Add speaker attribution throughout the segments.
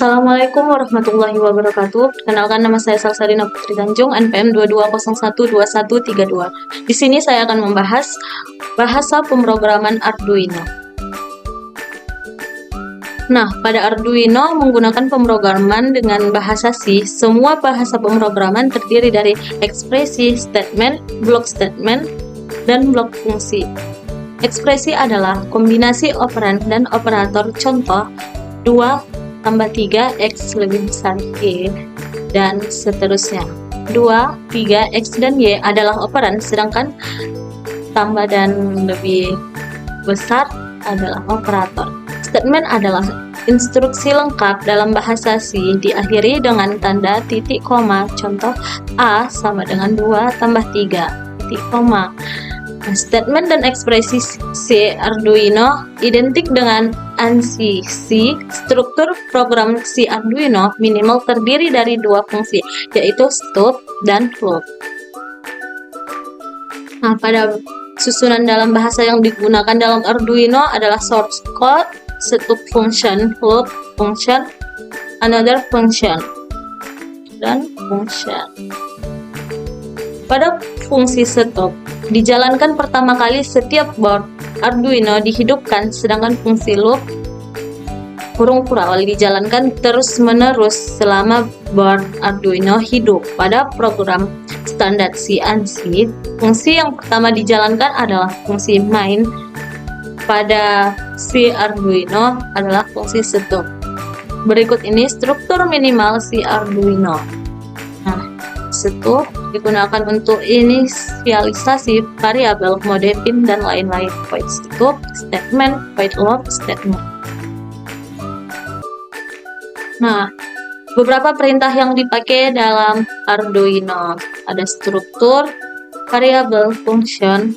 Speaker 1: Assalamualaikum warahmatullahi wabarakatuh. Kenalkan, nama saya Salsarina Putri Tanjung, NPM 22012132. Di sini saya akan membahas bahasa pemrograman Arduino. Nah, pada Arduino menggunakan pemrograman dengan bahasa C. Semua bahasa pemrograman terdiri dari ekspresi, statement, blok statement, dan blok fungsi. Ekspresi adalah kombinasi operan dan operator. Contoh 2 tambah 3 X lebih besar Y, dan seterusnya. 2, 3, X dan Y adalah operan, sedangkan tambah dan lebih besar adalah operator. Statement adalah instruksi lengkap dalam bahasa C, diakhiri dengan tanda titik koma. Contoh A sama dengan 2 tambah 3 titik koma. Statement dan ekspresi C Arduino identik dengan ANSI. C. Struktur program C Arduino minimal terdiri dari dua fungsi, yaitu stop dan float. Nah, pada susunan dalam bahasa yang digunakan dalam Arduino adalah source code, stop function, float function, another function, dan function. Pada fungsi stop dijalankan pertama kali setiap board Arduino dihidupkan, sedangkan fungsi loop kurung kurawal dijalankan terus-menerus selama board Arduino hidup. Pada program standar C ANSI, fungsi yang pertama dijalankan adalah fungsi main. Pada C Arduino adalah fungsi stop. Berikut ini struktur minimal C Arduino. Nah, stop digunakan untuk inisialisasi variabel, mode pin, dan lain-lain. Void stop, statement, void loop, statement. Nah, beberapa perintah yang dipakai dalam Arduino ada struktur, variabel, function,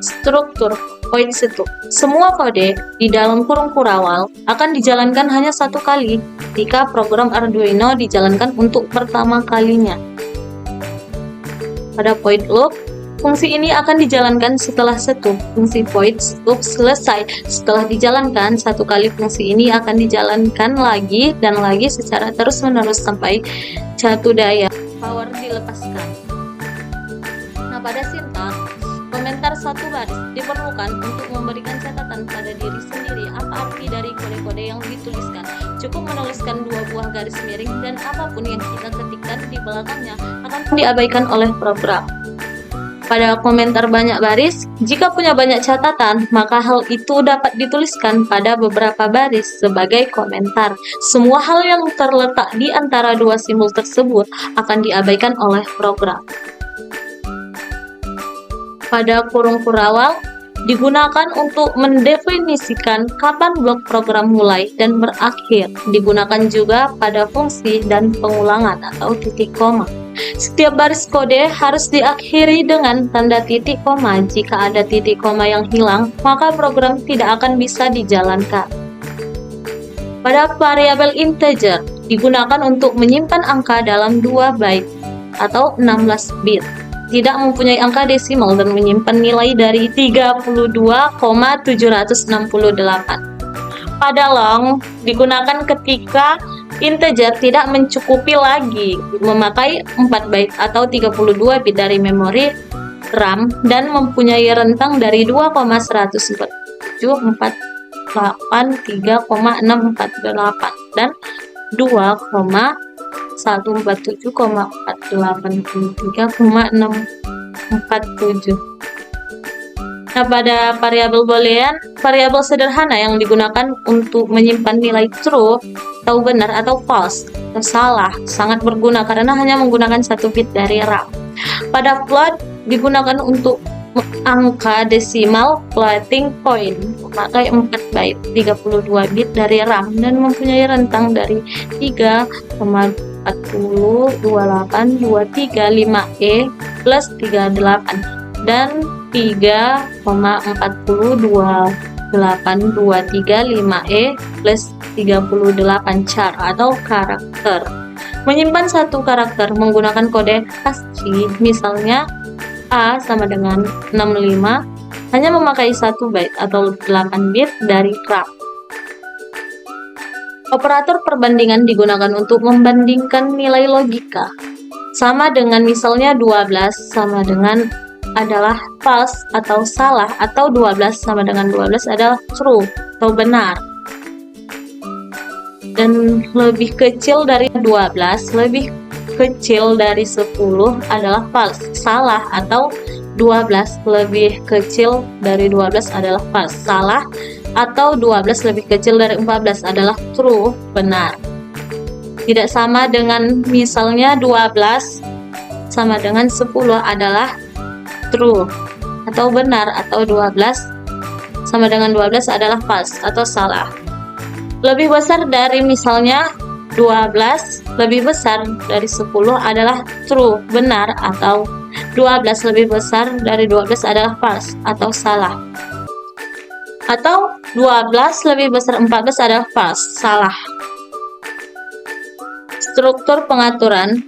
Speaker 1: struktur. Void stop. Semua kode di dalam kurung kurawal akan dijalankan hanya satu kali ketika program Arduino dijalankan untuk pertama kalinya. Pada void loop, fungsi ini akan dijalankan setelah stop. Fungsi void stop selesai. Setelah dijalankan satu kali, fungsi ini akan dijalankan lagi dan lagi secara terus-menerus sampai jatuh daya power dilepaskan. Nah, pada sintaks, komentar satu baris diperlukan untuk memberikan catatan pada diri sendiri apa arti dari kode-kode yang dituliskan. Cukup menuliskan 2 buah garis miring, dan apapun yang kita ketikkan di belakangnya akan diabaikan oleh program. Pada komentar banyak baris, jika punya banyak catatan, maka hal itu dapat dituliskan pada beberapa baris sebagai komentar. Semua hal yang terletak di antara dua simbol tersebut akan diabaikan oleh program. Pada kurung kurawal digunakan untuk mendefinisikan kapan blok program mulai dan berakhir. Digunakan juga pada fungsi dan pengulangan atau titik koma. Setiap baris kode harus diakhiri dengan tanda titik koma. Jika ada titik koma yang hilang, maka program tidak akan bisa dijalankan. Pada variabel integer digunakan untuk menyimpan angka dalam 2 byte atau 16 bit. Tidak mempunyai angka desimal dan menyimpan nilai dari 32,768. Pada long digunakan ketika integer tidak mencukupi lagi, memakai 4 byte atau 32 bit dari memori RAM dan mempunyai rentang dari 2,14748,3,648 dan 2,147,483,647. Nah, pada variabel boolean, variabel sederhana yang digunakan untuk menyimpan nilai true atau benar atau false atau salah, sangat berguna karena hanya menggunakan 1 bit dari RAM. Pada float digunakan untuk angka desimal floating point, memakai 4 byte, 32 bit dari RAM dan mempunyai rentang dari 3,4028235E plus 38 dan 3,4028235E plus 38 char atau karakter. Menyimpan satu karakter menggunakan kode ASCII, misalnya A sama dengan 65, hanya memakai 1 byte atau 8 bit dari RAM. Operator perbandingan digunakan untuk membandingkan nilai logika. Sama dengan misalnya 12 sama dengan adalah false atau salah, atau 12 sama dengan 12 adalah true atau benar. Dan lebih kecil dari 12, lebih kecil dari 10 adalah false, salah, atau 12 lebih kecil dari 12 adalah false, salah, atau 12 lebih kecil dari 14 adalah true, benar. Tidak sama dengan misalnya 12 sama dengan 10 adalah true atau benar, atau 12 sama dengan 12 adalah false atau salah. Lebih besar dari misalnya 12 lebih besar dari 10 adalah true, benar, atau 12 lebih besar dari 12 adalah false atau salah. Atau 12 lebih besar 14 adalah false, salah. Struktur pengaturan.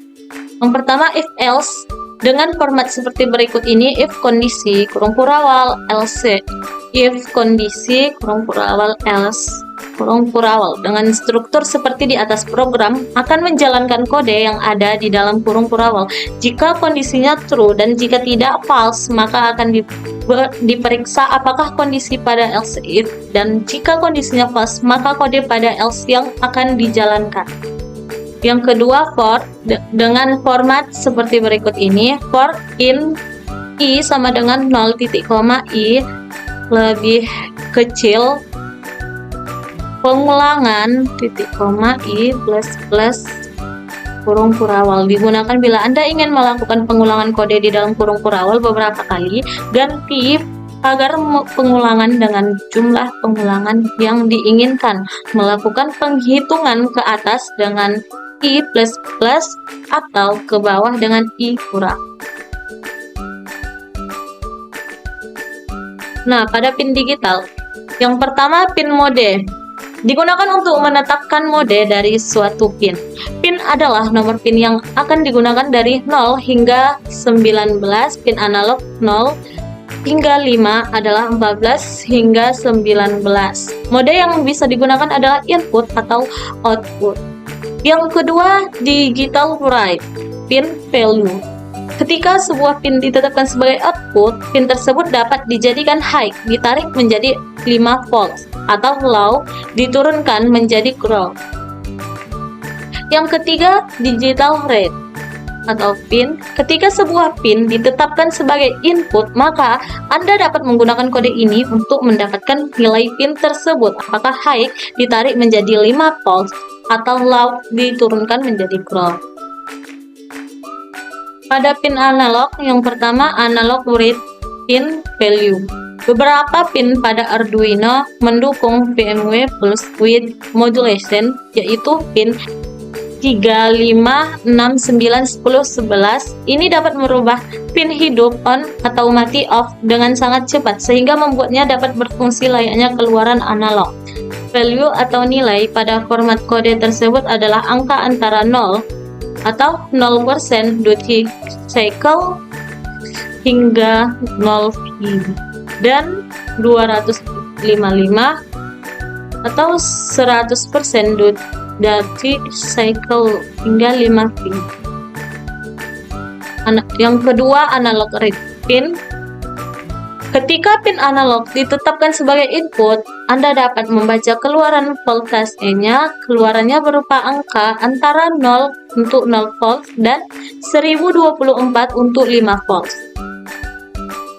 Speaker 1: Yang pertama, if else dengan format seperti berikut ini: if kondisi kurung kurawal else, if kondisi kurung kurawal else kurung kurawal. Dengan struktur seperti di atas, program akan menjalankan kode yang ada di dalam kurung kurawal. Jika kondisinya true dan jika tidak false, maka akan diperiksa apakah kondisi pada else if, dan jika kondisinya false, maka kode pada else yang akan dijalankan. Yang kedua, for dengan format seperti berikut ini: for in i sama dengan 0, i lebih kecil pengulangan i plus kurung kurawal. Digunakan bila Anda ingin melakukan pengulangan kode di dalam kurung kurawal beberapa kali. Ganti agar pengulangan dengan jumlah pengulangan yang diinginkan. Melakukan penghitungan ke atas dengan i plus plus atau ke bawah dengan i kurang. Nah, pada pin digital, yang pertama pin mode digunakan untuk menetapkan mode dari suatu pin. Pin adalah nomor pin yang akan digunakan dari 0 hingga 19. Pin analog 0 hingga 5 adalah 14 hingga 19. Mode yang bisa digunakan adalah input atau output. Yang kedua, digital write, pin value. Ketika sebuah pin ditetapkan sebagai output, pin tersebut dapat dijadikan high, ditarik menjadi 5 volt, atau low, diturunkan menjadi ground. Yang ketiga, digital read atau pin. Ketika sebuah pin ditetapkan sebagai input, maka Anda dapat menggunakan kode ini untuk mendapatkan nilai pin tersebut. Apakah high ditarik menjadi 5 volt atau low diturunkan menjadi ground. Pada pin analog, yang pertama analog read pin value. Beberapa pin pada Arduino mendukung VMW plus with modulation, yaitu pin 3, 5, 6, 9, 10, 11. Ini dapat merubah pin hidup on atau mati off dengan sangat cepat, sehingga membuatnya dapat berfungsi layaknya keluaran analog. Value atau nilai pada format kode tersebut adalah angka antara 0 atau 0% duty cycle hingga 0 V, dan 255 atau 100% duty cycle hingga 5 V. Yang kedua, analog read pin. Ketika pin analog ditetapkan sebagai input, Anda dapat membaca keluaran voltasenya. Keluarannya berupa angka antara 0 untuk 0 volt dan 1024 untuk 5 volt.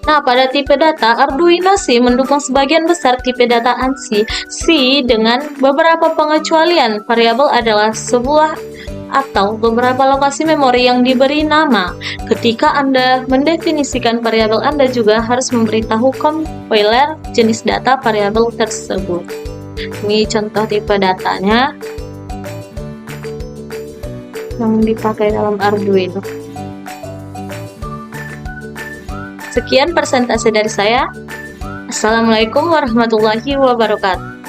Speaker 1: Nah, pada tipe data, Arduino C mendukung sebagian besar tipe data ANSI. C dengan beberapa pengecualian. Variabel adalah sebuah atau beberapa lokasi memori yang diberi nama. Ketika Anda mendefinisikan variabel, Anda juga harus memberitahu compiler jenis data variabel tersebut. Ini contoh tipe datanya yang dipakai dalam Arduino. Sekian persentase dari saya. Assalamualaikum warahmatullahi wabarakatuh.